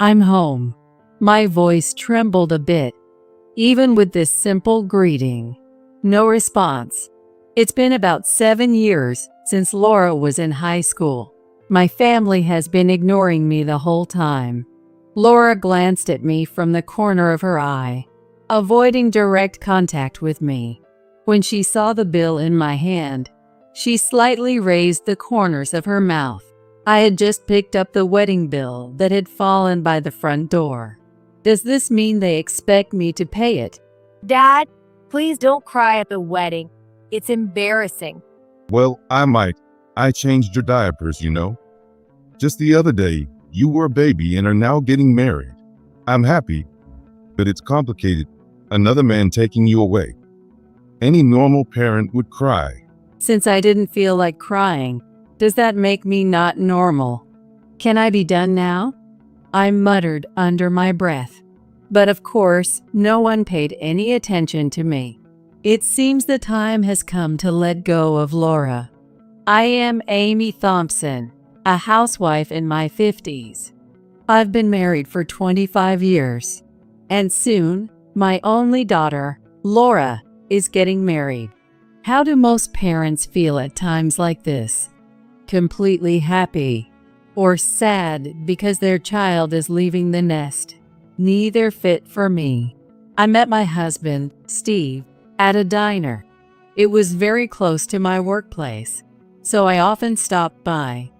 I'm home. My voice trembled a bit, even with this simple greeting. No response. It's been about 7 years since Laura was in high school. My family has been ignoring me the whole time. Laura glanced at me from the corner of her eye, avoiding direct contact with me. When she saw the bill in my hand, she slightly raised the corners of her mouth. I had just picked up the wedding bill that had fallen by the front door. Does this mean they expect me to pay it? Dad, please don't cry at the wedding. It's embarrassing. Well, I might. I changed your diapers, you know. Just the other day, you were a baby and are now getting married. I'm happy, but it's complicated. Another man taking you away. Any normal parent would cry. Since I didn't feel like crying, does that make me not normal? Can I be done now? I muttered under my breath. But of course, no one paid any attention to me. It seems the time has come to let go of Laura. I am Amy Thompson, a housewife in my 50s. I've been married for 25 years, and soon, my only daughter, Laura, is getting married. How do most parents feel at times like this? Completely happy, or sad because their child is leaving the nest? Neither fit for me. I met my husband, Steve, at a diner. It was very close to my workplace, so I often stopped by.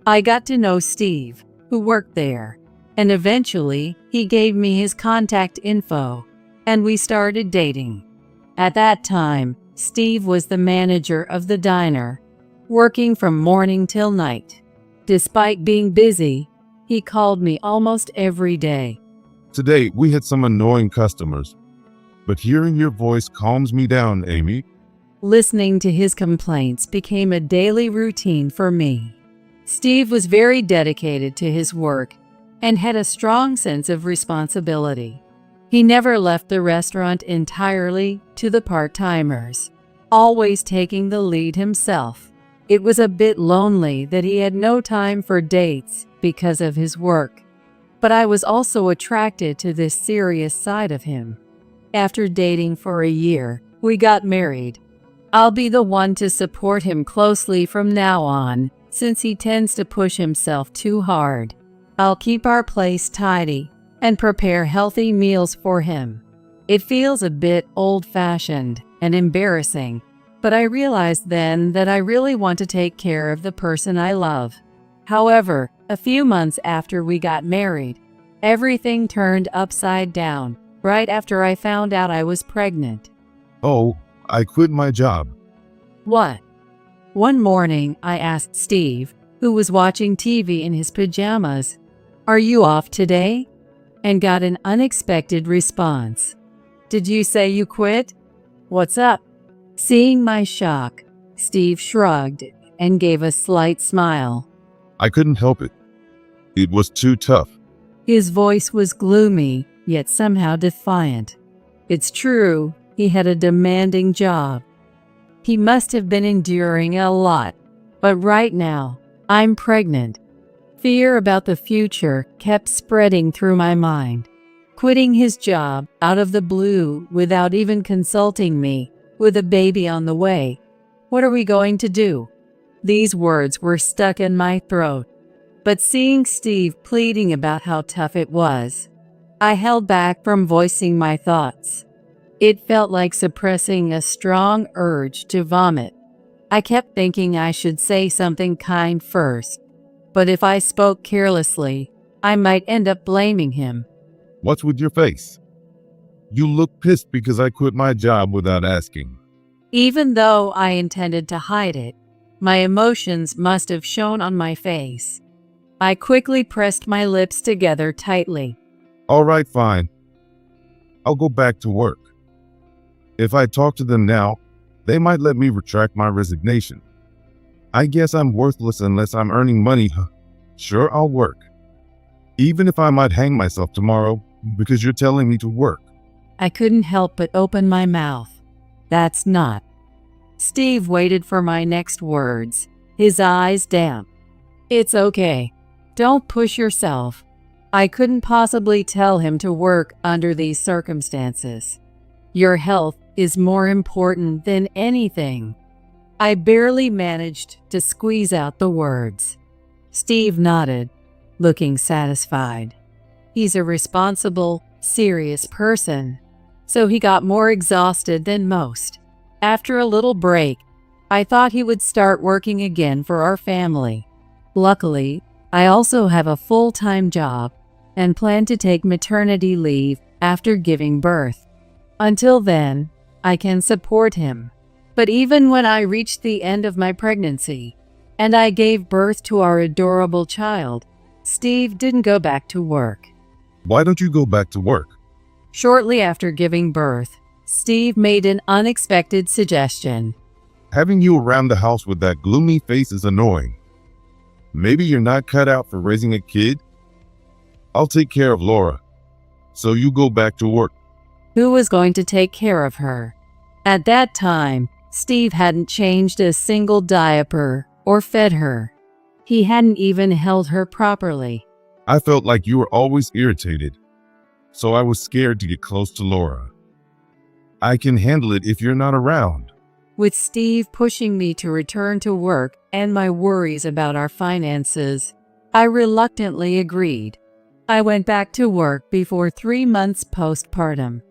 I got to know Steve, who worked there, and eventually he gave me his contact info, and we started dating. At that time, Steve was the manager of the diner, working from morning till night. Despite being busy, he called me almost every day. Today, we had some annoying customers, but hearing your voice calms me down, Amy. Listening to his complaints became a daily routine for me. Steve was very dedicated to his work and had a strong sense of responsibility. He never left the restaurant entirely to the part-timers, always taking the lead himself. It was a bit lonely that he had no time for dates because of his work, but I was also attracted to this serious side of him. After dating for a year, we got married. I'll be the one to support him closely from now on, since he tends to push himself too hard. I'll keep our place tidy and prepare healthy meals for him. It feels a bit old-fashioned and embarrassing, but I realized then that I really want to take care of the person I love. However, a few months after we got married, everything turned upside down, right after I found out I was pregnant. Oh, I quit my job. What? One morning, I asked Steve, who was watching TV in his pajamas, "Are you off today?" and got an unexpected response. "Did you say you quit? What's up?" Seeing my shock, Steve shrugged and gave a slight smile. I couldn't help it. It was too tough. His voice was gloomy, yet somehow defiant. It's true, he had a demanding job. He must have been enduring a lot. But right now, I'm pregnant. Fear about the future kept spreading through my mind. Quitting his job out of the blue without even consulting me, with a baby on the way. What are we going to do? These words were stuck in my throat. But seeing Steve pleading about how tough it was, I held back from voicing my thoughts. It felt like suppressing a strong urge to vomit. I kept thinking I should say something kind first, but if I spoke carelessly, I might end up blaming him. What's with your face? You look pissed because I quit my job without asking. Even though I intended to hide it, my emotions must have shown on my face. I quickly pressed my lips together tightly. All right, fine. I'll go back to work. If I talk to them now, they might let me retract my resignation. I guess I'm worthless unless I'm earning money. Sure, I'll work. Even if I might hang myself tomorrow because you're telling me to work. I couldn't help but open my mouth. That's not. Steve waited for my next words, his eyes damp. It's okay. Don't push yourself. I couldn't possibly tell him to work under these circumstances. Your health is more important than anything. I barely managed to squeeze out the words. Steve nodded, looking satisfied. He's a responsible, serious person, so he got more exhausted than most. After a little break, I thought he would start working again for our family. Luckily, I also have a full-time job and plan to take maternity leave after giving birth. Until then, I can support him. But even when I reached the end of my pregnancy and I gave birth to our adorable child, Steve didn't go back to work. Why don't you go back to work? Shortly after giving birth, Steve made an unexpected suggestion. Having you around the house with that gloomy face is annoying. Maybe you're not cut out for raising a kid? I'll take care of Laura, so you go back to work. Who was going to take care of her? At that time, Steve hadn't changed a single diaper or fed her. He hadn't even held her properly. I felt like you were always irritated, so I was scared to get close to Laura. I can handle it if you're not around. With Steve pushing me to return to work and my worries about our finances, I reluctantly agreed. I went back to work before 3 months postpartum.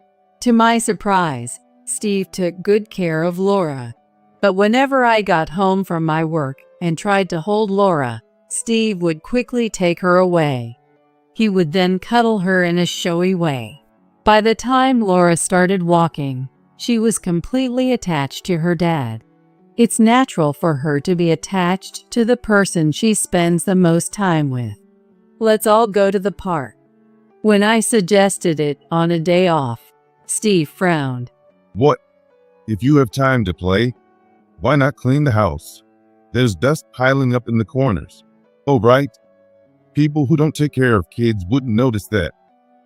To my surprise, Steve took good care of Laura. But whenever I got home from my work and tried to hold Laura, Steve would quickly take her away. He would then cuddle her in a showy way. By the time Laura started walking, she was completely attached to her dad. It's natural for her to be attached to the person she spends the most time with. Let's all go to the park. When I suggested it on a day off, Steve frowned. What? If you have time to play, why not clean the house? There's dust piling up in the corners. Oh, right. People who don't take care of kids wouldn't notice that.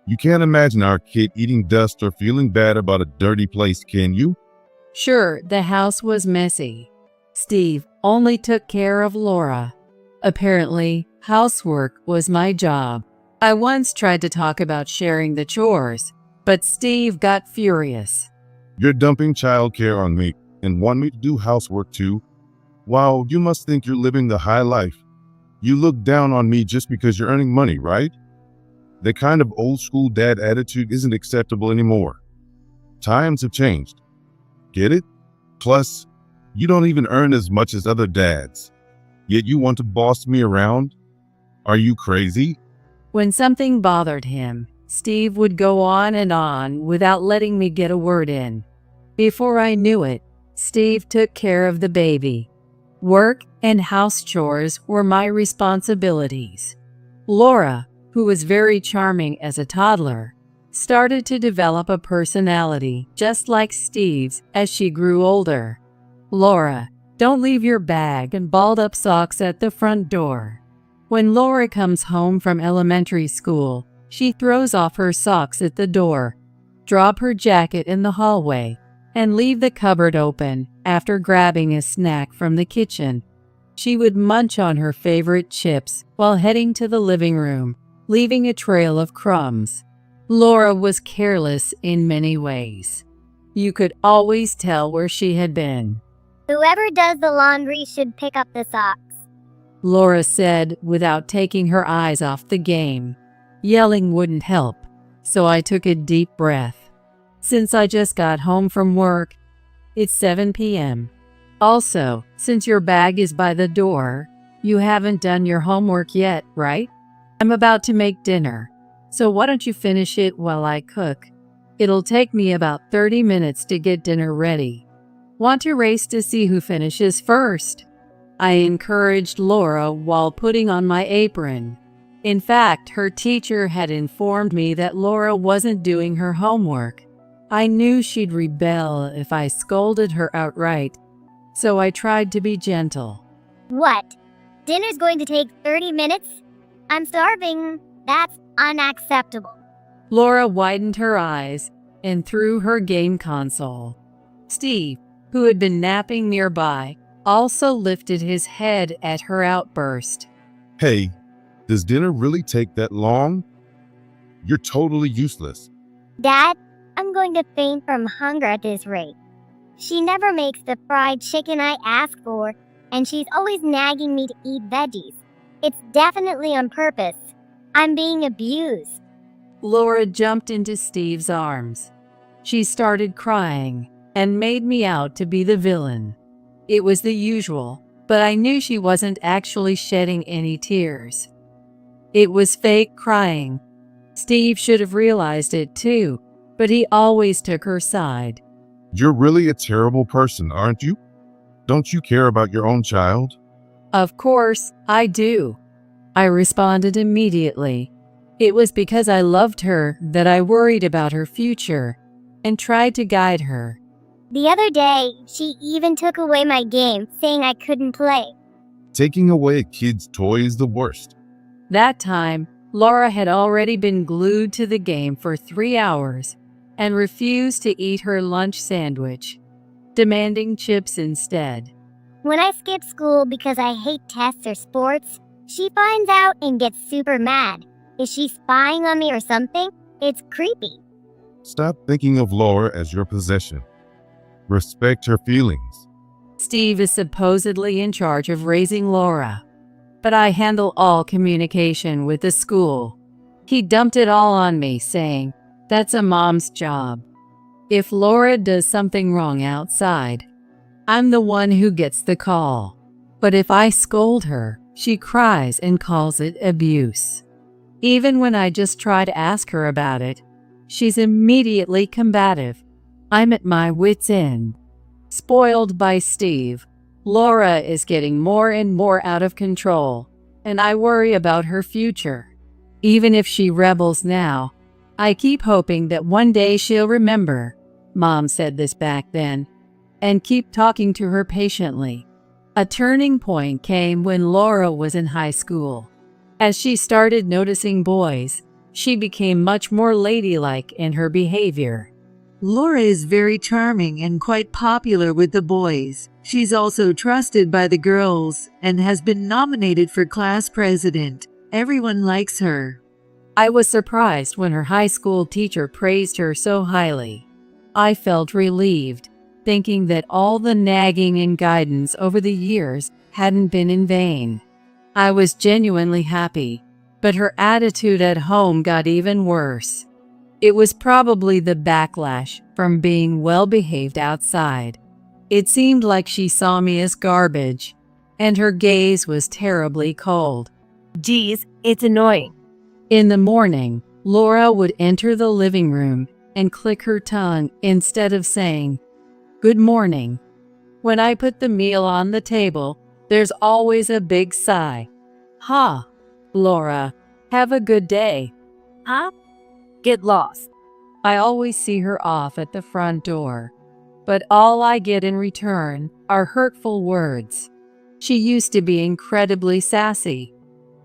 You can't imagine our kid eating dust or feeling bad about a dirty place, can you? Sure, the house was messy. Steve only took care of Laura. Apparently, housework was my job. I once tried to talk about sharing the chores, but Steve got furious. You're dumping childcare on me and want me to do housework too? Wow, you must think you're living the high life. You look down on me just because you're earning money, right? The kind of old school dad attitude isn't acceptable anymore. Times have changed. Get it? Plus, you don't even earn as much as other dads. Yet you want to boss me around? Are you crazy? When something bothered him, Steve would go on and on without letting me get a word in. Before I knew it, Steve took care of the baby. Work and house chores were my responsibilities. Laura, who was very charming as a toddler, started to develop a personality just like Steve's as she grew older. Laura, don't leave your bag and balled-up socks at the front door. When Laura comes home from elementary school, she throws off her socks at the door, drop her jacket in the hallway, and leave the cupboard open after grabbing a snack from the kitchen. She would munch on her favorite chips while heading to the living room, leaving a trail of crumbs. Laura was careless in many ways. You could always tell where she had been. Whoever does the laundry should pick up the socks. Laura said without taking her eyes off the game. Yelling wouldn't help, so I took a deep breath. Since I just got home from work, it's 7 p.m. Also, since your bag is by the door, you haven't done your homework yet, right? I'm about to make dinner, so why don't you finish it while I cook? It'll take me about 30 minutes to get dinner ready. Want to race to see who finishes first? I encouraged Laura while putting on my apron. In fact, her teacher had informed me that Laura wasn't doing her homework. I knew she'd rebel if I scolded her outright, so I tried to be gentle. What? Dinner's going to take 30 minutes? I'm starving. That's unacceptable. Laura widened her eyes and threw her game console. Steve, who had been napping nearby, also lifted his head at her outburst. Hey, does dinner really take that long? You're totally useless. Dad, I'm going to faint from hunger at this rate. She never makes the fried chicken I ask for, and she's always nagging me to eat veggies. It's definitely on purpose. I'm being abused. Laura jumped into Steve's arms. She started crying and made me out to be the villain. It was the usual, but I knew she wasn't actually shedding any tears. It was fake crying. Steve should have realized it too, but he always took her side. You're really a terrible person, aren't you? Don't you care about your own child? Of course, I do. I responded immediately. It was because I loved her that I worried about her future and tried to guide her. The other day, she even took away my game, saying I couldn't play. Taking away a kid's toy is the worst. That time, Laura had already been glued to the game for 3 hours and refused to eat her lunch sandwich, demanding chips instead. When I skip school because I hate tests or sports, she finds out and gets super mad. Is she spying on me or something? It's creepy. Stop thinking of Laura as your possession. Respect her feelings. Steve is supposedly in charge of raising Laura, but I handle all communication with the school. He dumped it all on me, saying, "That's a mom's job. If Laura does something wrong outside, I'm the one who gets the call. But if I scold her, she cries and calls it abuse. Even when I just try to ask her about it, she's immediately combative. I'm at my wit's end." Spoiled by Steve, Laura is getting more and more out of control, and I worry about her future. Even if she rebels now, I keep hoping that one day she'll remember, Mom said this back then, and keep talking to her patiently. A turning point came when Laura was in high school. As she started noticing boys, she became much more ladylike in her behavior. Laura is very charming and quite popular with the boys. She's also trusted by the girls and has been nominated for class president. Everyone likes her. I was surprised when her high school teacher praised her so highly. I felt relieved, thinking that all the nagging and guidance over the years hadn't been in vain. I was genuinely happy, but her attitude at home got even worse. It was probably the backlash from being well-behaved outside. It seemed like she saw me as garbage, and her gaze was terribly cold. Geez, it's annoying. In the morning, Laura would enter the living room and click her tongue instead of saying, "Good morning." When I put the meal on the table, there's always a big sigh. "Ha, Laura, have a good day." Huh? Get lost. I always see her off at the front door, but all I get in return are hurtful words. She used to be incredibly sassy,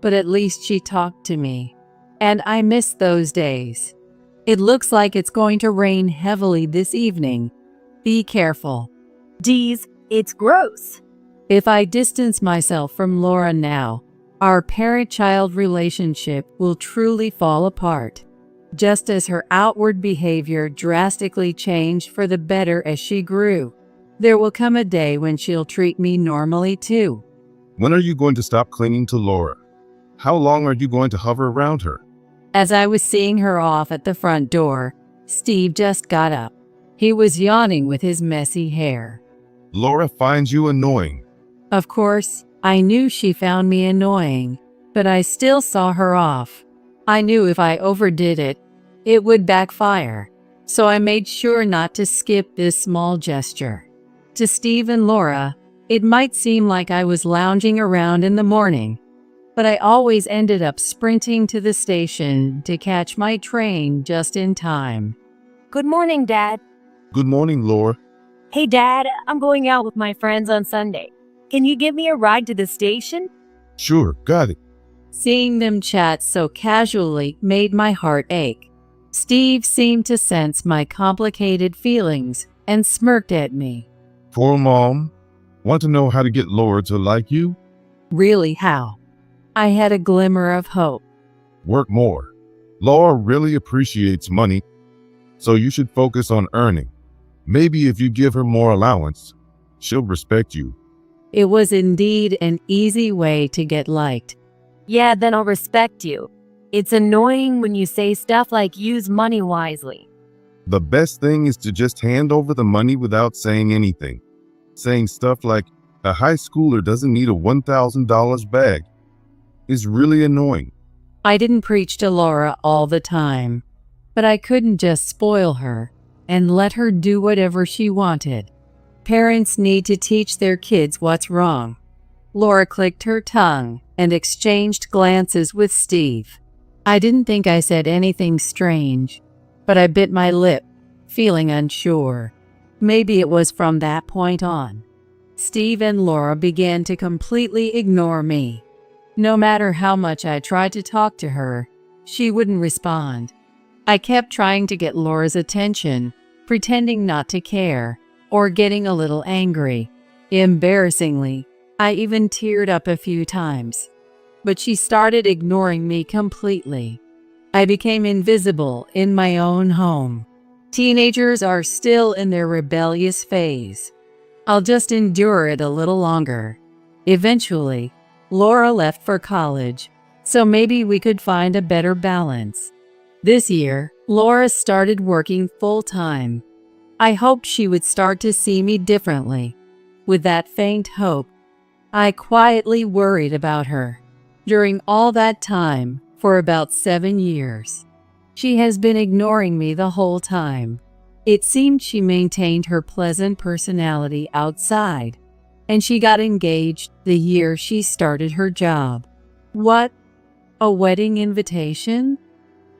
but at least she talked to me, and I miss those days. It looks like it's going to rain heavily this evening. Be careful. Geez, it's gross. If I distance myself from Laura now, our parent-child relationship will truly fall apart. Just as her outward behavior drastically changed for the better as she grew, there will come a day when she'll treat me normally too. When are you going to stop clinging to Laura? How long are you going to hover around her? As I was seeing her off at the front door, Steve just got up. He was yawning with his messy hair. Laura finds you annoying. Of course, I knew she found me annoying, but I still saw her off. I knew if I overdid it, it would backfire, so I made sure not to skip this small gesture. To Steve and Laura, it might seem like I was lounging around in the morning, but I always ended up sprinting to the station to catch my train just in time. Good morning, Dad. Good morning, Laura. Hey, Dad, I'm going out with my friends on Sunday. Can you give me a ride to the station? Sure, got it. Seeing them chat so casually made my heart ache. Steve seemed to sense my complicated feelings and smirked at me. Poor Mom. Want to know how to get Laura to like you? Really, how? I had a glimmer of hope. Work more. Laura really appreciates money, so you should focus on earning. Maybe if you give her more allowance, she'll respect you. It was indeed an easy way to get liked. Yeah, then I'll respect you. It's annoying when you say stuff like use money wisely. The best thing is to just hand over the money without saying anything. Saying stuff like, a high schooler doesn't need a $1,000 bag is really annoying. I didn't preach to Laura all the time, but I couldn't just spoil her and let her do whatever she wanted. Parents need to teach their kids what's wrong. Laura clicked her tongue and exchanged glances with Steve. I didn't think I said anything strange, but I bit my lip, feeling unsure. Maybe it was from that point on. Steve and Laura began to completely ignore me. No matter how much I tried to talk to her, she wouldn't respond. I kept trying to get Laura's attention, pretending not to care, or getting a little angry. Embarrassingly, I even teared up a few times. But she started ignoring me completely. I became invisible in my own home. Teenagers are still in their rebellious phase. I'll just endure it a little longer. Eventually, Laura left for college, so maybe we could find a better balance. This year, Laura started working full-time. I hoped she would start to see me differently. With that faint hope, I quietly worried about her. During all that time, for about 7 years, she has been ignoring me the whole time. It seemed she maintained her pleasant personality outside, and she got engaged the year she started her job. What? A wedding invitation?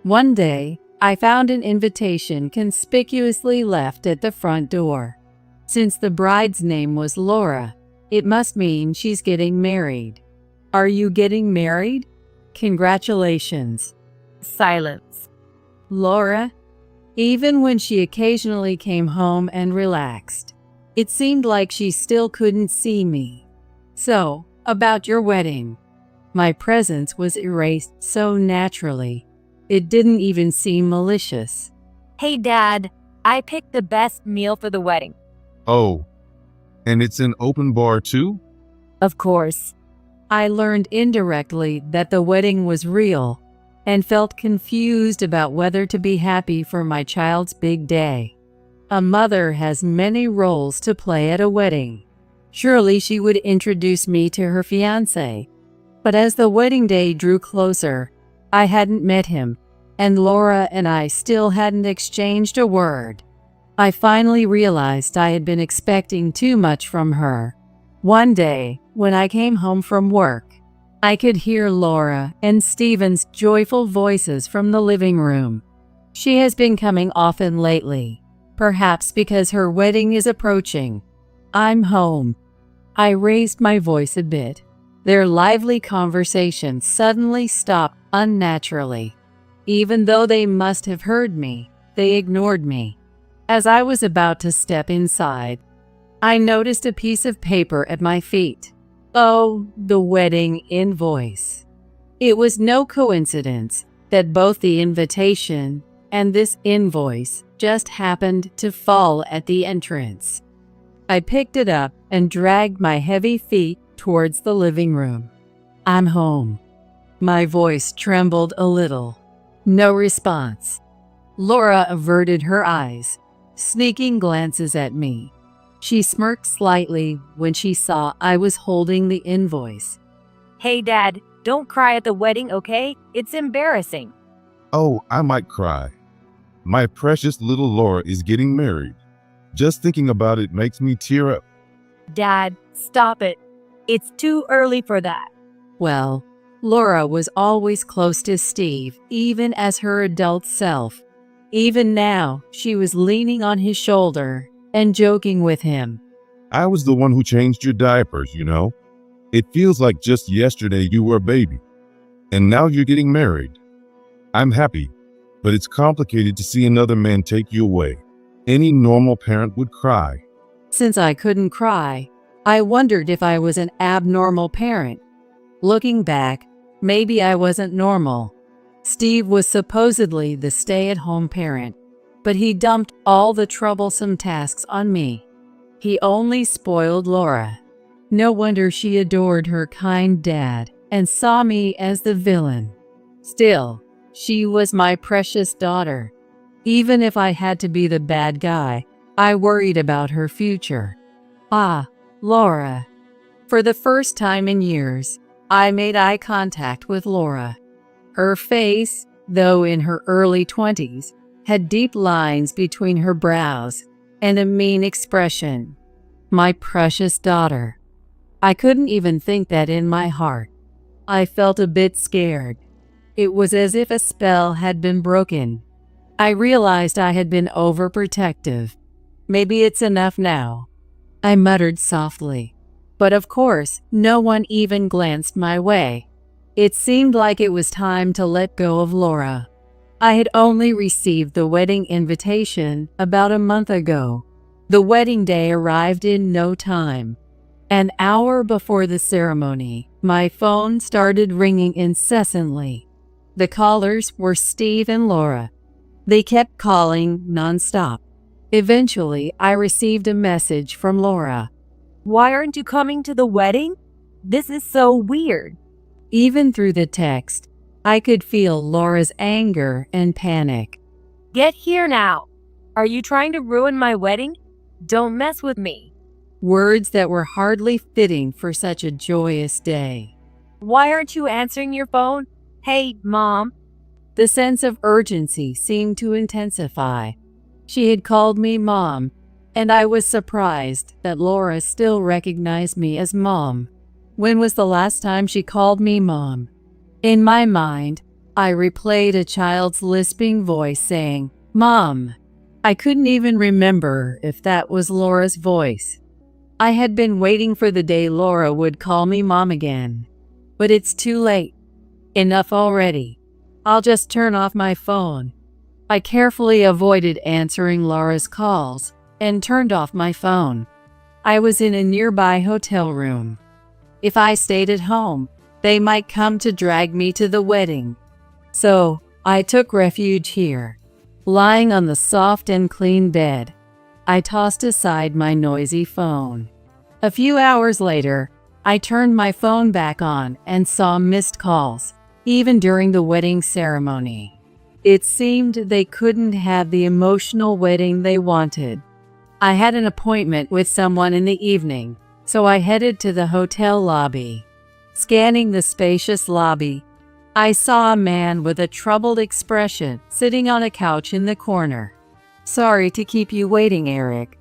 One day, I found an invitation conspicuously left at the front door. Since the bride's name was Laura, it must mean she's getting married. Are you getting married? Congratulations. Silence. Laura? Even when she occasionally came home and relaxed, it seemed like she still couldn't see me. So, about your wedding. My presence was erased so naturally, it didn't even seem malicious. Hey, Dad, I picked the best meal for the wedding. Oh, and it's an open bar too? Of course. I learned indirectly that the wedding was real and felt confused about whether to be happy for my child's big day. A mother has many roles to play at a wedding. Surely she would introduce me to her fiancé. But as the wedding day drew closer, I hadn't met him, and Laura and I still hadn't exchanged a word. I finally realized I had been expecting too much from her. One day, when I came home from work, I could hear Laura and Steven's joyful voices from the living room. She has been coming often lately, perhaps because her wedding is approaching. I'm home. I raised my voice a bit. Their lively conversation suddenly stopped unnaturally. Even though they must have heard me, they ignored me. As I was about to step inside, I noticed a piece of paper at my feet. Oh, the wedding invoice. It was no coincidence that both the invitation and this invoice just happened to fall at the entrance. I picked it up and dragged my heavy feet towards the living room. I'm home. My voice trembled a little. No response. Laura averted her eyes, sneaking glances at me. She smirked slightly when she saw I was holding the invoice. Hey, Dad, don't cry at the wedding, okay? It's embarrassing. Oh, I might cry. My precious little Laura is getting married. Just thinking about it makes me tear up. Dad, stop it. It's too early for that. Well, Laura was always close to Steve, even as her adult self. Even now, she was leaning on his shoulder and joking with him. I was the one who changed your diapers, you know. It feels like just yesterday you were a baby. And now you're getting married. I'm happy, but it's complicated to see another man take you away. Any normal parent would cry. Since I couldn't cry, I wondered if I was an abnormal parent. Looking back, maybe I wasn't normal. Steve was supposedly the stay-at-home parent, but he dumped all the troublesome tasks on me. He only spoiled Laura. No wonder she adored her kind dad and saw me as the villain. Still, she was my precious daughter. Even if I had to be the bad guy, I worried about her future. Ah, Laura. For the first time in years, I made eye contact with Laura. Her face, though in her early 20s, had deep lines between her brows and a mean expression. My precious daughter. I couldn't even think that in my heart. I felt a bit scared. It was as if a spell had been broken. I realized I had been overprotective. Maybe it's enough now, I muttered softly. But of course, no one even glanced my way. It seemed like it was time to let go of Laura. I had only received the wedding invitation about a month ago. The wedding day arrived in no time. An hour before the ceremony, my phone started ringing incessantly. The callers were Steve and Laura. They kept calling nonstop. Eventually, I received a message from Laura. Why aren't you coming to the wedding? This is so weird. Even through the text, I could feel Laura's anger and panic. Get here now. Are you trying to ruin my wedding? Don't mess with me. Words that were hardly fitting for such a joyous day. Why aren't you answering your phone? Hey, Mom. The sense of urgency seemed to intensify. She had called me Mom, and I was surprised that Laura still recognized me as Mom. When was the last time she called me Mom? In my mind, I replayed a child's lisping voice saying, Mom. I couldn't even remember if that was Laura's voice. I had been waiting for the day Laura would call me Mom again. But it's too late. Enough already. I'll just turn off my phone. I carefully avoided answering Laura's calls and turned off my phone. I was in a nearby hotel room. If I stayed at home, they might come to drag me to the wedding. So, I took refuge here. Lying on the soft and clean bed, I tossed aside my noisy phone. A few hours later, I turned my phone back on and saw missed calls, even during the wedding ceremony. It seemed they couldn't have the emotional wedding they wanted. I had an appointment with someone in the evening, so I headed to the hotel lobby. Scanning the spacious lobby, I saw a man with a troubled expression sitting on a couch in the corner. Sorry to keep you waiting, Eric.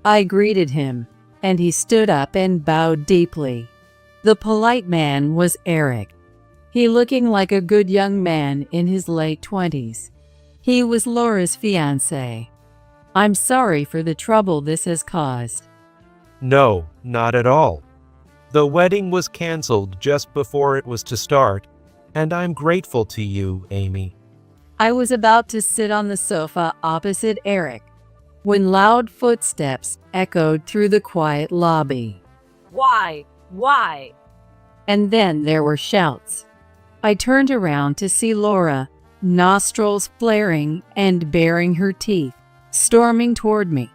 I greeted him, and he stood up and bowed deeply. The polite man was Eric. He looking like a good young man in his late 20s. He was Laura's fiancé. I'm sorry for the trouble this has caused. No, not at all. The wedding was canceled just before it was to start, and I'm grateful to you, Amy. I was about to sit on the sofa opposite Eric when loud footsteps echoed through the quiet lobby. Why? And then there were shouts. I turned around to see Laura, nostrils flaring and baring her teeth, storming toward me.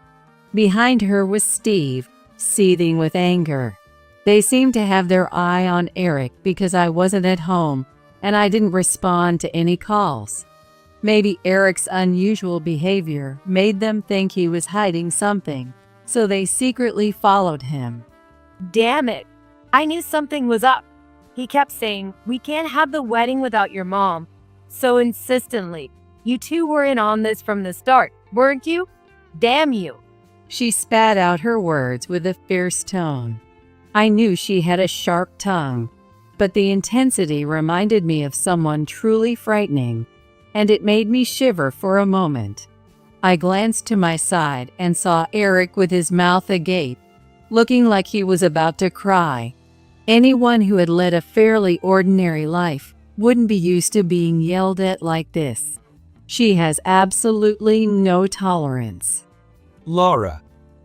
Behind her was Steve, seething with anger. They seemed to have their eye on Eric because I wasn't at home and I didn't respond to any calls. Maybe Eric's unusual behavior made them think he was hiding something, so they secretly followed him. Damn it. I knew something was up. He kept saying, we can't have the wedding without your mom. So insistently. You two were in on this from the start, weren't you? Damn you. She spat out her words with a fierce tone. I knew she had a sharp tongue, but the intensity reminded me of someone truly frightening, and it made me shiver for a moment. I glanced to my side and saw Eric with his mouth agape, looking like he was about to cry. Anyone who had led a fairly ordinary life wouldn't be used to being yelled at like this. She has absolutely no tolerance. Laura.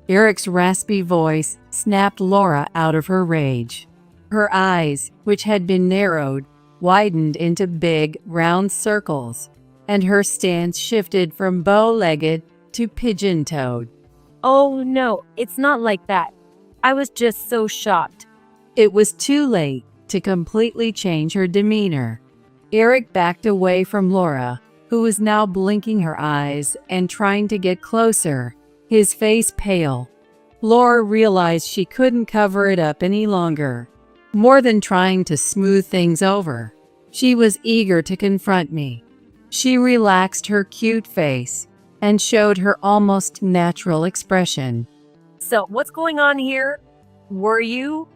Eric's raspy voice snapped Laura out of her rage. Her eyes, which had been narrowed, widened into big, round circles, and her stance shifted from bow-legged to pigeon-toed. Oh no, it's not like that. I was just so shocked. It was too late to completely change her demeanor. Eric backed away from Laura, who was now blinking her eyes and trying to get closer, his face pale. Laura realized she couldn't cover it up any longer. More than trying to smooth things over, she was eager to confront me. She relaxed her cute face and showed her almost natural expression. So, what's going on here? Were you,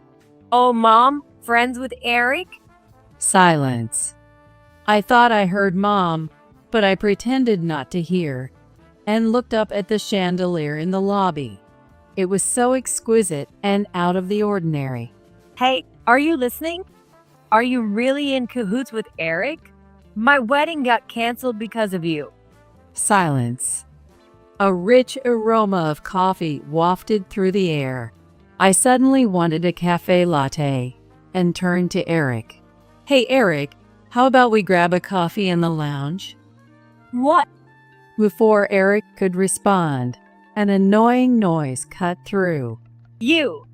oh Mom, friends with Eric? Silence. I thought I heard Mom, but I pretended not to hear and looked up at the chandelier in the lobby. It was so exquisite and out of the ordinary. Hey, are you listening? Are you really in cahoots with Eric? My wedding got canceled because of you. Silence. A rich aroma of coffee wafted through the air. I suddenly wanted a cafe latte and turned to Eric. Hey Eric, how about we grab a coffee in the lounge? What? Before Eric could respond, an annoying noise cut through. You.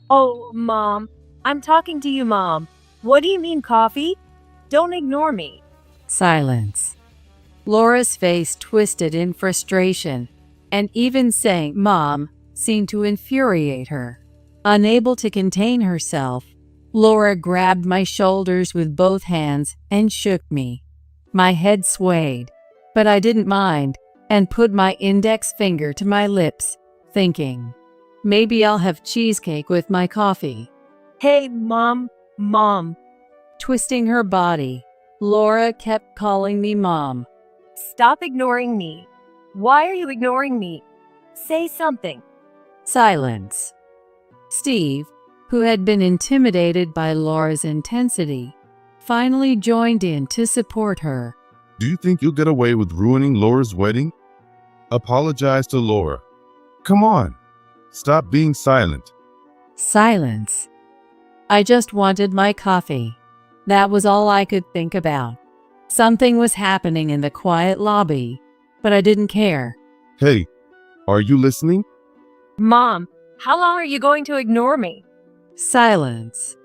Oh, Mom. I'm talking to you, Mom. What do you mean, coffee? Don't ignore me. Silence. Laura's face twisted in frustration, and even saying Mom seemed to infuriate her. Unable to contain herself, Laura grabbed my shoulders with both hands and shook me. My head swayed, but I didn't mind and put my index finger to my lips, thinking, maybe I'll have cheesecake with my coffee. Hey, Mom. Twisting her body, Laura kept calling me Mom. Stop ignoring me. Why are you ignoring me? Say something. Silence. Steve, who had been intimidated by Laura's intensity, finally joined in to support her. Do you think you'll get away with ruining Laura's wedding? Apologize to Laura. Come on. Stop being silent. Silence. I just wanted my coffee. That was all I could think about. Something was happening in the quiet lobby, but I didn't care. Hey, are you listening? Mom, how long are you going to ignore me? Silence.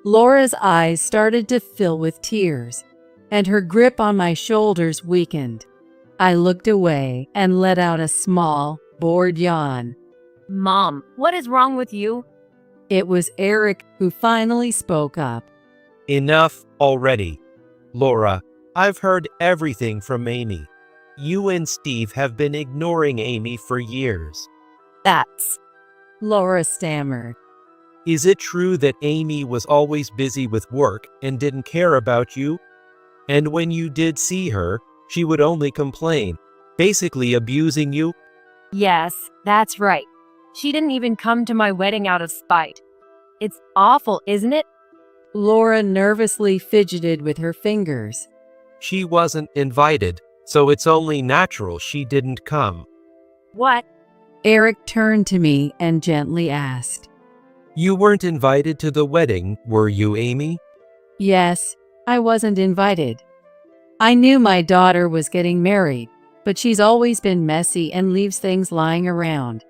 Laura's eyes started to fill with tears, and her grip on my shoulders weakened. I looked away and let out a small, bored yawn. Mom, what is wrong with you? It was Eric who finally spoke up. Enough already. Laura, I've heard everything from Amy. You and Steve have been ignoring Amy for years. That's... Laura stammered. Is it true that Amy was always busy with work and didn't care about you? And when you did see her, she would only complain, basically abusing you? Yes, that's right. She didn't even come to my wedding out of spite. It's awful, isn't it? Laura nervously fidgeted with her fingers. She wasn't invited, so it's only natural she didn't come. What? Eric turned to me and gently asked. You weren't invited to the wedding, were you, Amy? Yes, I wasn't invited. I knew my daughter was getting married, but she's always been messy and leaves things lying around.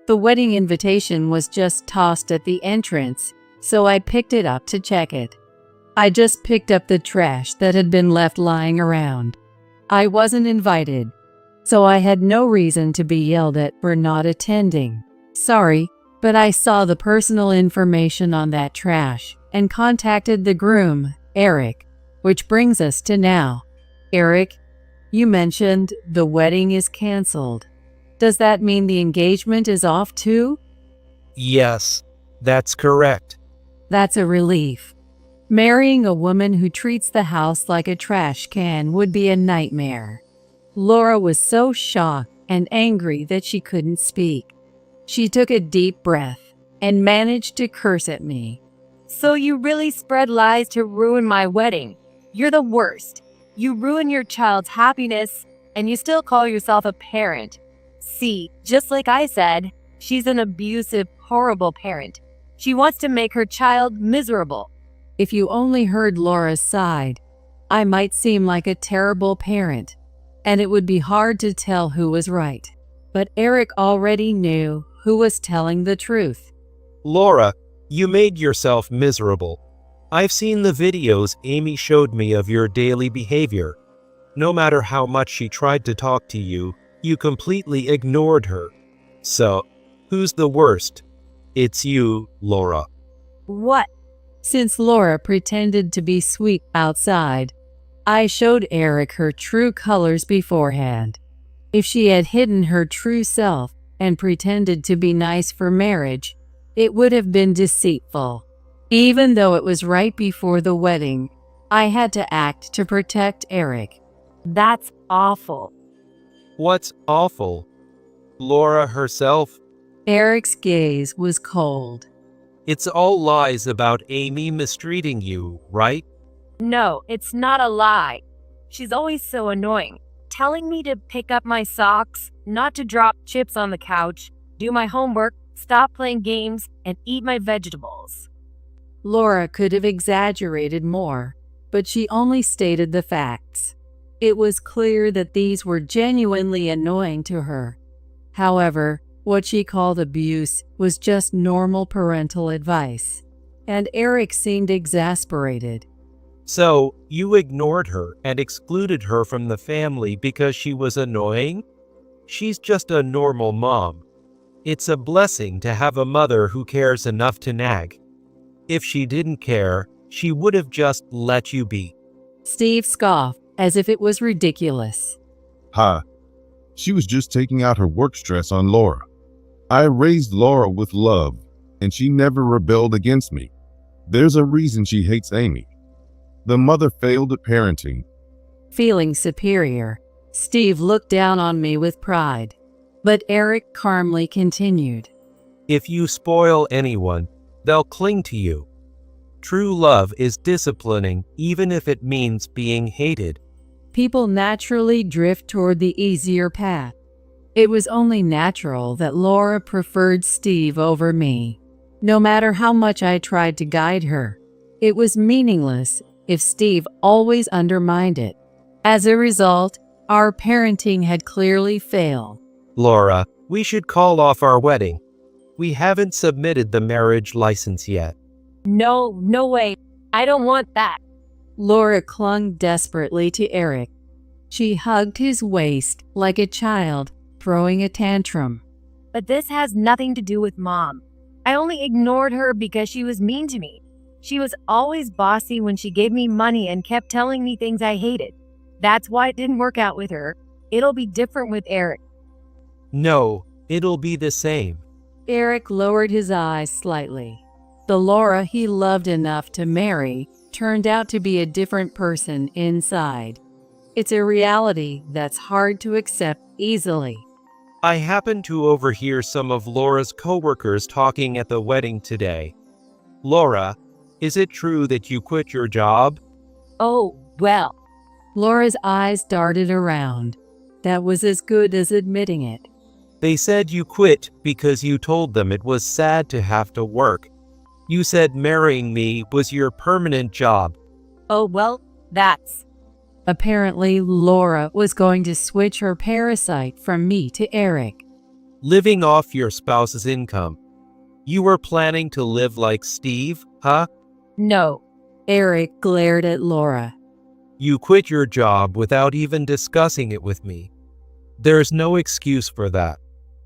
The wedding invitation was just tossed at the entrance, so I picked it up to check it. I just picked up the trash that had been left lying around. I wasn't invited, so I had no reason to be yelled at for not attending. Sorry, but I saw the personal information on that trash and contacted the groom, Eric, which brings us to now. Eric, you mentioned the wedding is canceled. Does that mean the engagement is off too? Yes, that's correct. That's a relief. Marrying a woman who treats the house like a trash can would be a nightmare. Laura was so shocked and angry that she couldn't speak. She took a deep breath and managed to curse at me. So you really spread lies to ruin my wedding. You're the worst. You ruin your child's happiness, and you still call yourself a parent. See, just like I said, she's an abusive, horrible parent. She wants to make her child miserable. If you only heard Laura's side, I might seem like a terrible parent, and it would be hard to tell who was right. But Eric already knew who was telling the truth. Laura, you made yourself miserable. I've seen the videos Amy showed me of your daily behavior. No matter how much she tried to talk to you, you completely ignored her. So, who's the worst? It's you, Laura. What? Since Laura pretended to be sweet outside, I showed Eric her true colors beforehand. If she had hidden her true self and pretended to be nice for marriage, it would have been deceitful. Even though it was right before the wedding, I had to act to protect Eric. That's awful. What's awful? Laura herself? Eric's gaze was cold. It's all lies about Amy mistreating you, right? No, it's not a lie. She's always so annoying, telling me to pick up my socks, not to drop chips on the couch, do my homework, stop playing games, and eat my vegetables. Laura could have exaggerated more, but she only stated the facts. It was clear that these were genuinely annoying to her. However, what she called abuse was just normal parental advice, and Eric seemed exasperated. So, you ignored her and excluded her from the family because she was annoying? She's just a normal mom. It's a blessing to have a mother who cares enough to nag. If she didn't care, she would have just let you be. Steve scoffed as if it was ridiculous. Ha! She was just taking out her work stress on Laura. I raised Laura with love, and she never rebelled against me. There's a reason she hates Amy. The mother failed at parenting. Feeling superior, Steve looked down on me with pride. But Eric calmly continued. If you spoil anyone, they'll cling to you. True love is disciplining, even if it means being hated. People naturally drift toward the easier path. It was only natural that Laura preferred Steve over me. No matter how much I tried to guide her, it was meaningless if Steve always undermined it. As a result, our parenting had clearly failed. Laura, we should call off our wedding. We haven't submitted the marriage license yet. No way. I don't want that. Laura clung desperately to Eric. She hugged his waist like a child throwing a tantrum. But this has nothing to do with Mom. I only ignored her because she was mean to me. She was always bossy when she gave me money and kept telling me things I hated. That's why it didn't work out with her. It'll be different with Eric. No, it'll be the same. Eric lowered his eyes slightly. The Laura he loved enough to marry turned out to be a different person inside. It's a reality that's hard to accept easily. I happened to overhear some of Laura's coworkers talking at the wedding today. Laura, is it true that you quit your job? Oh, well. Laura's eyes darted around. That was as good as admitting it. They said you quit because you told them it was sad to have to work. You said marrying me was your permanent job. Oh, well, that's... Apparently, Laura was going to switch her parasite from me to Eric. Living off your spouse's income. You were planning to live like Steve, huh? No. Eric glared at Laura. You quit your job without even discussing it with me. There's no excuse for that.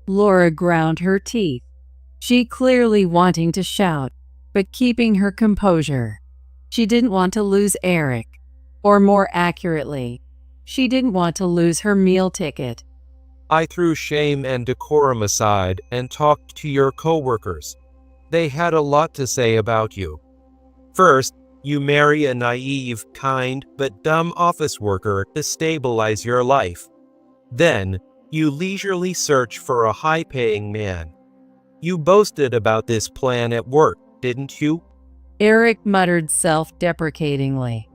Laura ground her teeth. She clearly wanting to shout, but keeping her composure. She didn't want to lose Eric. Or more accurately, she didn't want to lose her meal ticket. I threw shame and decorum aside and talked to your coworkers. They had a lot to say about you. First, you marry a naive, kind, but dumb office worker to stabilize your life. Then, you leisurely search for a high-paying man. You boasted about this plan at work, didn't you? Eric muttered self-deprecatingly.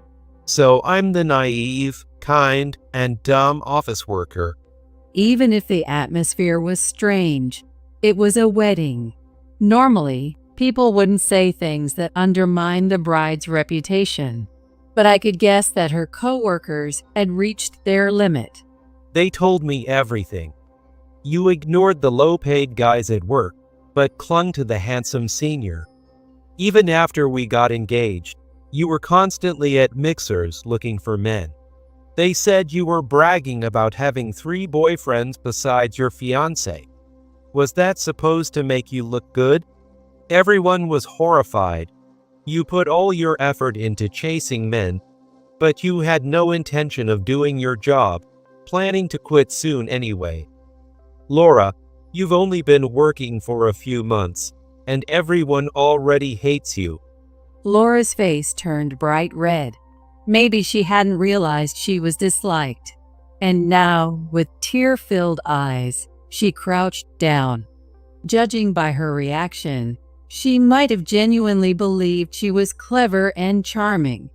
So I'm the naive, kind, and dumb office worker. Even if the atmosphere was strange, it was a wedding. Normally, People wouldn't say things that undermine the bride's reputation, but I could guess that her coworkers had reached their limit. They told me everything. You ignored the low-paid guys at work, but clung to the handsome senior. Even after we got engaged, you were constantly at mixers looking for men. They said you were bragging about having 3 boyfriends besides your fiancé. Was that supposed to make you look good? Everyone was horrified. You put all your effort into chasing men, but you had no intention of doing your job, planning to quit soon anyway. Laura, you've only been working for a few months, and everyone already hates you. Laura's face turned bright red. Maybe she hadn't realized she was disliked. And now, with tear-filled eyes, she crouched down. Judging by her reaction, she might have genuinely believed she was clever and charming.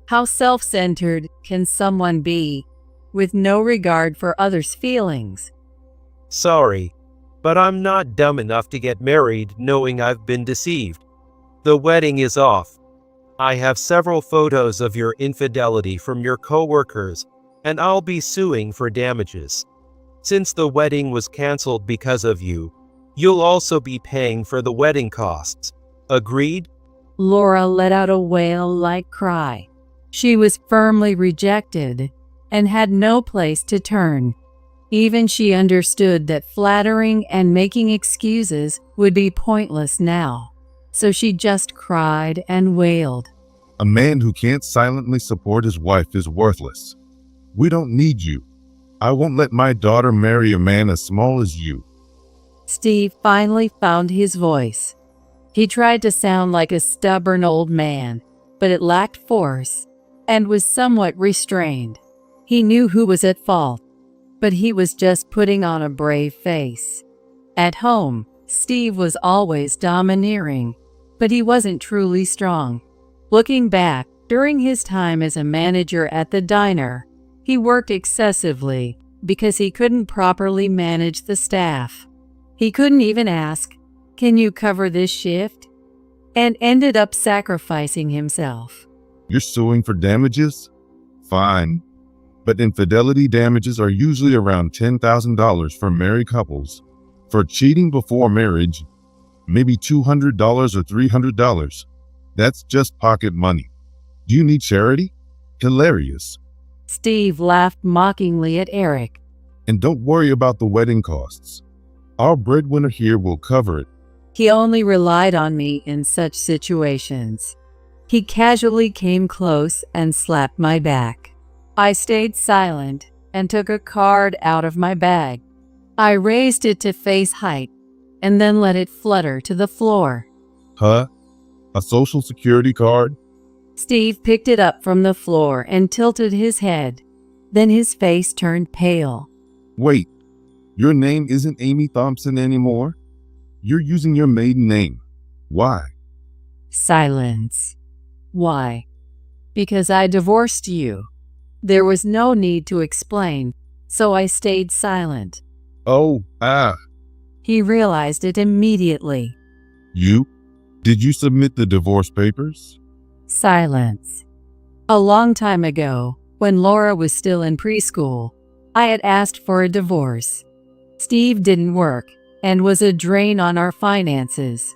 How self-centered can someone be, with no regard for others' feelings? Sorry, but I'm not dumb enough to get married knowing I've been deceived. The wedding is off. I have several photos of your infidelity from your coworkers, and I'll be suing for damages. Since the wedding was canceled because of you, you'll also be paying for the wedding costs. Agreed? Laura let out a wail-like cry. She was firmly rejected and had no place to turn. Even she understood that flattering and making excuses would be pointless now. So she just cried and wailed. A man who can't silently support his wife is worthless. We don't need you. I won't let my daughter marry a man as small as you. Steve finally found his voice. He tried to sound like a stubborn old man, but it lacked force and was somewhat restrained. He knew who was at fault, but he was just putting on a brave face. At home, Steve was always domineering, but he wasn't truly strong. Looking back, during his time as a manager at the diner, he worked excessively because he couldn't properly manage the staff. He couldn't even ask, "Can you cover this shift?" and ended up sacrificing himself. You're suing for damages? Fine. But infidelity damages are usually around $10,000 for married couples. For cheating before marriage, maybe $200 or $300. That's just pocket money. Do you need charity? Hilarious. Steve laughed mockingly at Eric. And don't worry about the wedding costs. Our breadwinner here will cover it. He only relied on me in such situations. He casually came close and slapped my back. I stayed silent and took a card out of my bag. I raised it to face height and then let it flutter to the floor. Huh? A social security card? Steve picked it up from the floor and tilted his head. Then his face turned pale. Wait, your name isn't Amy Thompson anymore? You're using your maiden name. Why? Silence. Why? Because I divorced you. There was no need to explain, so I stayed silent. Oh, He realized it immediately. You? Did you submit the divorce papers? Silence. A long time ago, when Laura was still in preschool, I had asked for a divorce. Steve didn't work and was a drain on our finances.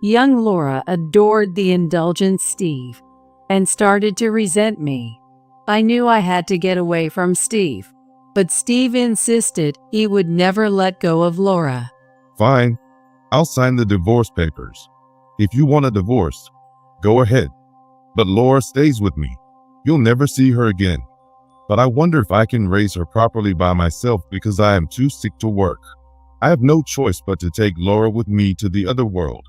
Young Laura adored the indulgent Steve and started to resent me. I knew I had to get away from Steve, but Steve insisted he would never let go of Laura. Fine. I'll sign the divorce papers. If you want a divorce, go ahead. But Laura stays with me. You'll never see her again. But I wonder if I can raise her properly by myself because I am too sick to work. I have no choice but to take Laura with me to the other world.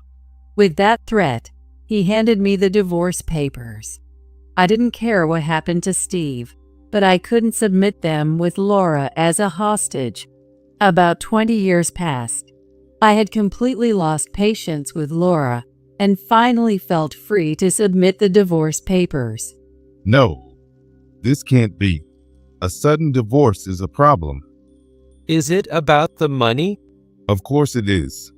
With that threat, he handed me the divorce papers. I didn't care what happened to Steve, but I couldn't submit them with Laura as a hostage. About 20 years passed. I had completely lost patience with Laura and finally felt free to submit the divorce papers. No, this can't be. A sudden divorce is a problem. Is it about the money? Of course it is.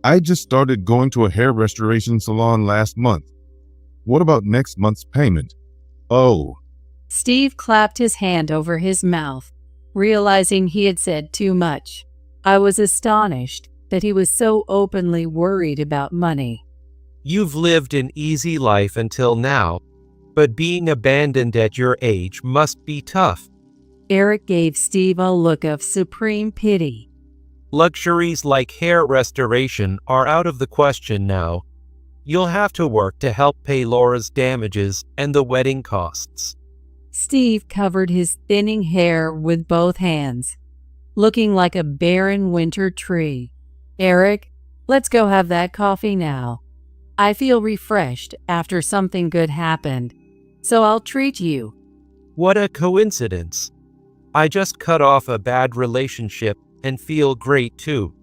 I just started going to a hair restoration salon last month. What about next month's payment? Oh, Steve clapped his hand over his mouth, realizing he had said too much. I was astonished that he was so openly worried about money. You've lived an easy life until now, but being abandoned at your age must be tough. Eric gave Steve a look of supreme pity. Luxuries like hair restoration are out of the question now. You'll have to work to help pay Laura's damages and the wedding costs. Steve covered his thinning hair with both hands, looking like a barren winter tree. Eric, let's go have that coffee now. I feel refreshed after something good happened, so I'll treat you. What a coincidence. I just cut off a bad relationship and feel great too.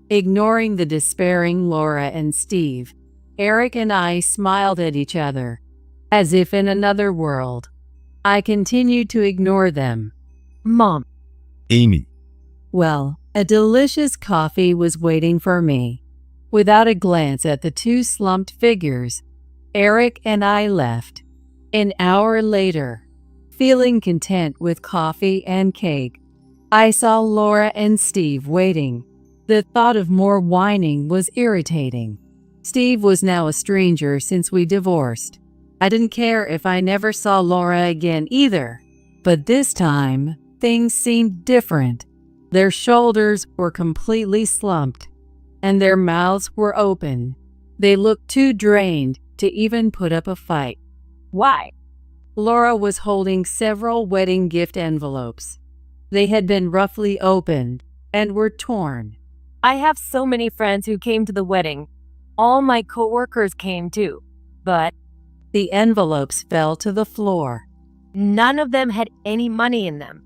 Ignoring the despairing Laura and Steve, Eric and I smiled at each other, as if in another world. I continued to ignore them. Mom, Amy. Well, a delicious coffee was waiting for me. Without a glance at the two slumped figures, Eric and I left. An hour later, feeling content with coffee and cake, I saw Laura and Steve waiting. The thought of more whining was irritating. Steve was now a stranger since we divorced. I didn't care if I never saw Laura again either. But this time, things seemed different. Their shoulders were completely slumped, and their mouths were open. They looked too drained to even put up a fight. why? Laura was holding several wedding gift envelopes. They had been roughly opened and were torn. I have so many friends who came to the wedding. All my coworkers came too, but The envelopes fell to the floor. none of them had any money in them.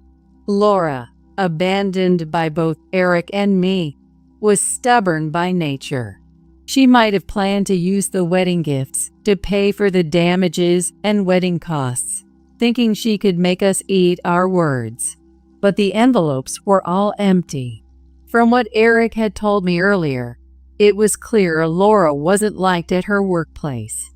Laura, abandoned by both Eric and me, was stubborn by nature. She might have planned to use the wedding gifts to pay for the damages and wedding costs, thinking she could make us eat our words. But the envelopes were all empty. From what Eric had told me earlier, it was clear Laura wasn't liked at her workplace.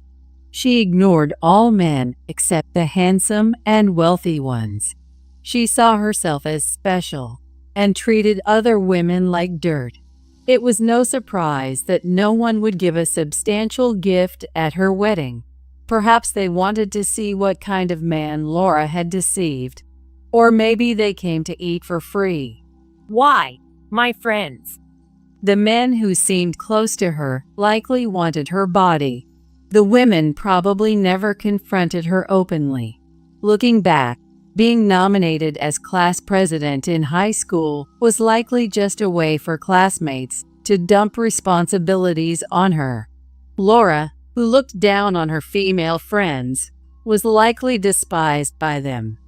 She ignored all men except the handsome and wealthy ones. She saw herself as special and treated other women like dirt. It was no surprise that no one would give a substantial gift at her wedding. Perhaps they wanted to see what kind of man Laura had deceived. Or maybe they came to eat for free. Why? My friends. The men who seemed close to her likely wanted her body. The women probably never confronted her openly. Looking back, being nominated as class president in high school was likely just a way for classmates to dump responsibilities on her. Laura, who looked down on her female friends, was likely despised by them.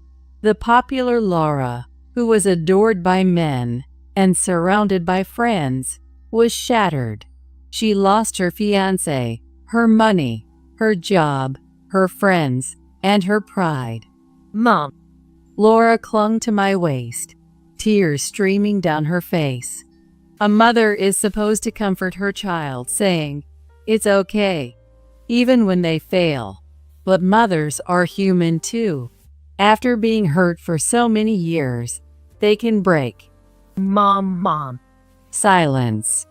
The popular Laura, who was adored by men and surrounded by friends, was shattered. She lost her fiancé, her money, her job, her friends, and her pride. Mom, Laura clung to my waist, tears streaming down her face. A mother is supposed to comfort her child, saying, "It's okay," even when they fail. But mothers are human too. After being hurt for so many years, they can break. Mom. Silence.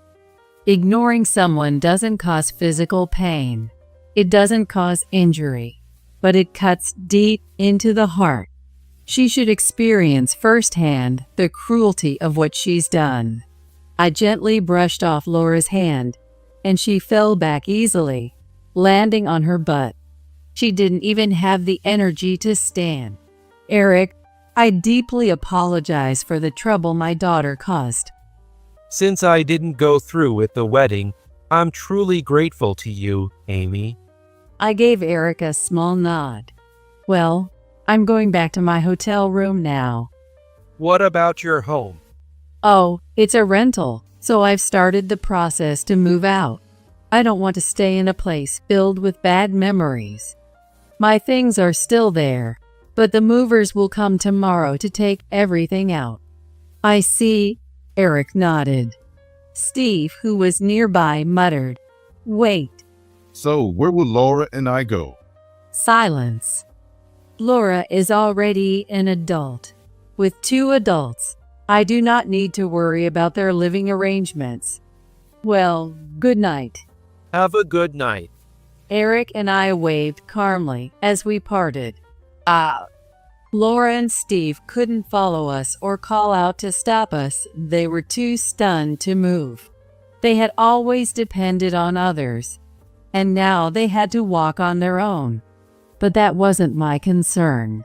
Ignoring someone doesn't cause physical pain. It doesn't cause injury, but it cuts deep into the heart. She should experience firsthand the cruelty of what she's done. I gently brushed off Laura's hand, and she fell back easily, landing on her butt. She didn't even have the energy to stand. Eric, I deeply apologize for the trouble my daughter caused. Since I didn't go through with the wedding, I'm truly grateful to you, Amy. I gave Eric a small nod. Well, I'm going back to my hotel room now. What about your home? Oh, it's a rental, so I've started the process to move out. I don't want to stay in a place filled with bad memories. My things are still there, but the movers will come tomorrow to take everything out. I see, Eric nodded. Steve, who was nearby, muttered, "Wait." So, where will Laura and I go? Silence. Laura is already an adult. With 2 adults, I do not need to worry about their living arrangements. Well, good night. Have a good night. Eric and I waved calmly as we parted. Laura and Steve couldn't follow us or call out to stop us. They were too stunned to move. They had always depended on others, and now they had to walk on their own. But that wasn't my concern.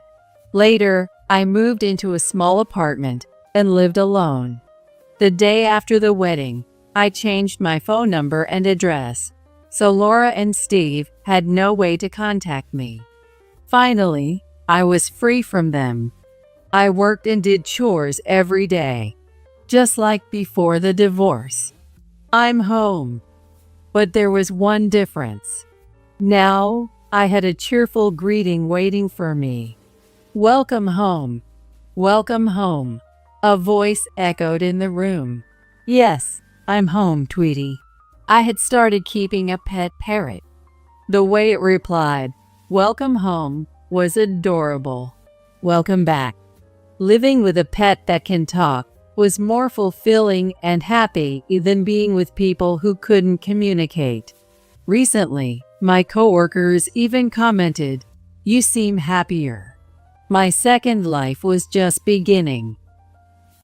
Later, I moved into a small apartment and lived alone. The day after the wedding, I changed my phone number and address, so Laura and Steve had no way to contact me. Finally, I was free from them. I worked and did chores every day, just like before the divorce. I'm home. But there was one difference. Now, I had a cheerful greeting waiting for me. "Welcome home. Welcome home." A voice echoed in the room. "Yes, I'm home, Tweety." I had started keeping a pet parrot. The way it replied, "Welcome home," was adorable. Welcome back. Living with a pet that can talk was more fulfilling and happy than being with people who couldn't communicate. Recently, my coworkers even commented, "You seem happier." My second life was just beginning.